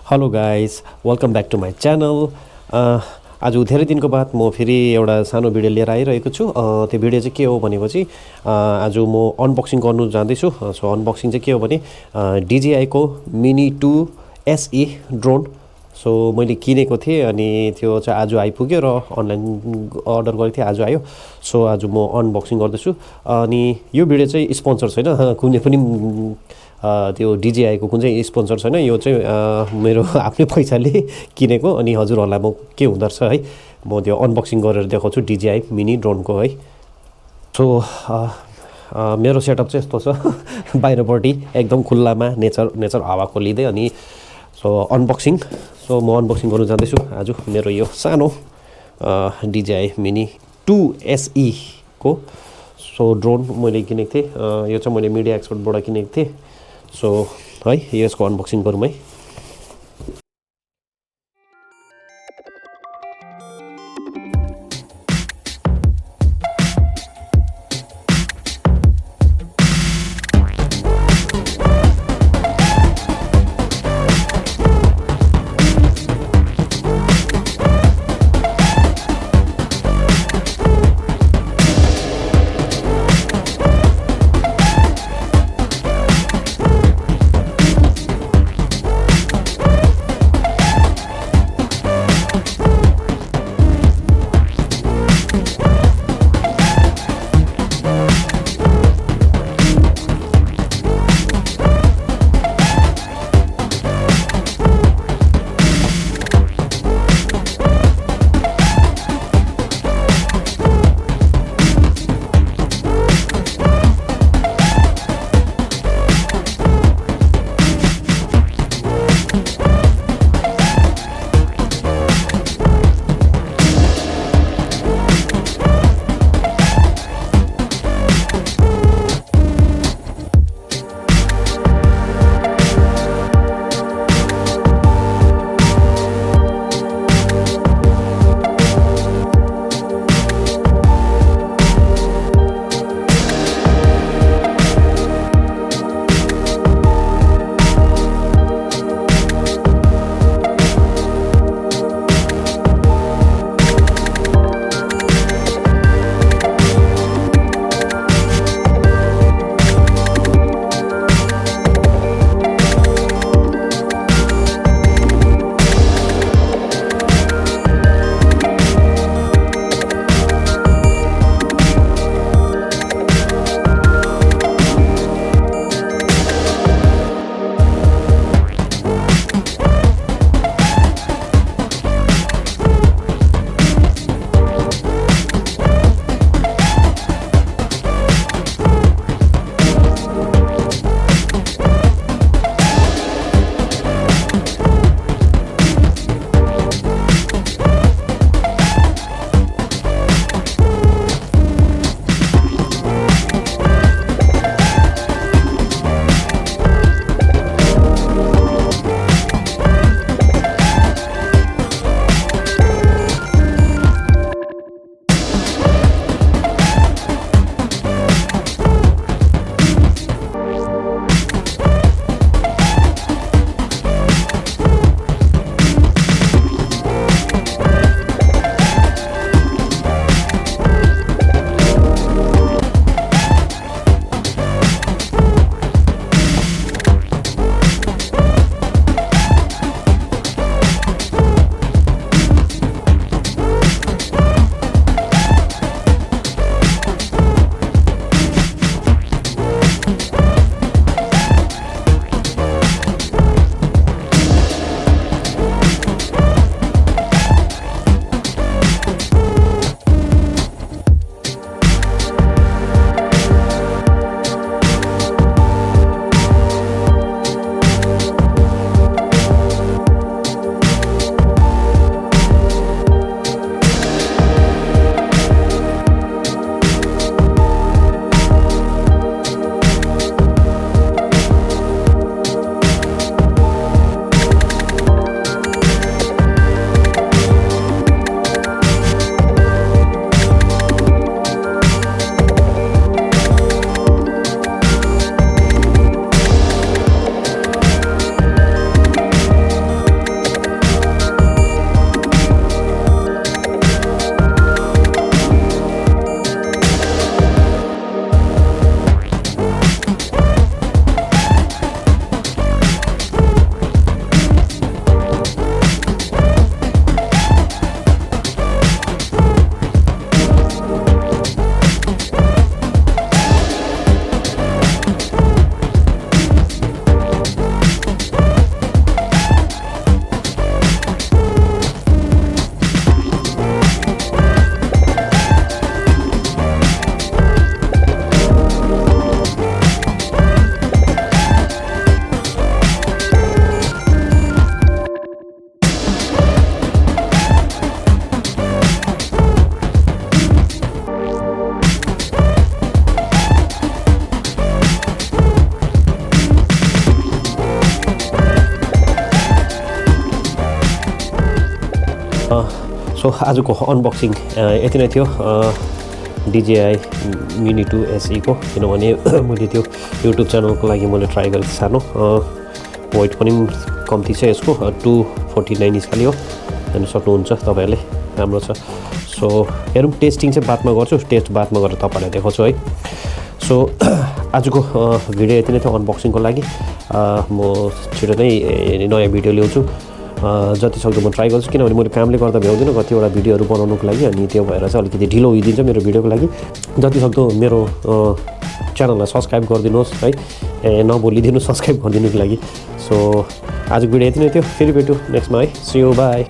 Hello guys, welcome back to my channel. आज धेरै दिनको बाद म फेरि एउटा सानो भिडियो लिएर आइरहेको छु। त्यो भिडियो चाहिँ के हो भनेपछि आज म अनबक्सिङ गर्नु जाँदैछु। सो अनबक्सिङ चाहिँ के हो भने DJI को मिनी 2 SE ड्रोन। सो मैले किनेको थिएँ अनि त्यो चाहिँ आज आइपुग्यो र अनलाइन अर्डर गरेको थिएँ, आज आयो। सो आज म अनबक्सिङ गर्दैछु अनि यो भिडियो चाहिँ स्पोन्सर छैन, कुनै पनि त्यो DJI को कुन चाहिँ स्पोन्सर छैन। यो चाहिँ मेरो आफ्नै पैसाले किनेको अनि हजुरहरूलाई म के हुँदो रहेछ है, म त्यो अनबक्सिङ गरेर देखाउँछु DJI मिनी ड्रोनको है। सो मेरो सेटअप चाहिँ यस्तो छ बाहिरपट्टि एकदम खुल्लामा नेचर हावाको लिँदै अनि सो अनबक्सिङ। सो म अनबक्सिङ गर्नु जाँदैछु आज मेरो यो सानो DJI मिनी 2 SE को सो ड्रोन मैले किनेको थिएँ। यो चाहिँ मैले मिडिया एक्सपर्टबाट किनेको थिएँ। सो है यसको अनबक्सिङ गरौँ है। सो आजको अनबक्सिङ यति नै थियो DJI MINI 2 SE को, किनभने मैले त्यो युट्युब च्यानलको लागि मैले ट्राई गरेको सानो वेट पनि कम्ती छ यसको 249 इन्च खालि हो, हेर्न सक्नुहुन्छ तपाईँहरूले, राम्रो छ। सो हेरौँ, टेस्टिङ चाहिँ बादमा गर्छु, टेस्ट बादमा गरेर तपाईँहरूलाई देखाउँछु है। सो आजको भिडियो यति नै थियो अनबक्सिङको लागि। म छिटो नै नयाँ भिडियो ल्याउँछु, जति सक्दो म ट्राई गर्छु, किनभने मैले कामले गर्दा भ्याउँदिनँ कतिवटा भिडियोहरू बनाउनुको लागि, अनि त्यो भएर चाहिँ अलिकति ढिलो हुइदिन्छ मेरो भिडियोको लागि। जति सक्दो मेरो च्यानललाई सब्सक्राइब गरिदिनुहोस् है, नभुलिदिनु सब्सक्राइब गरिदिनुको लागि। सो आजको भिडियो यति नै थियो, फेरि भेटौँ नेक्स्टमा है। See you, by.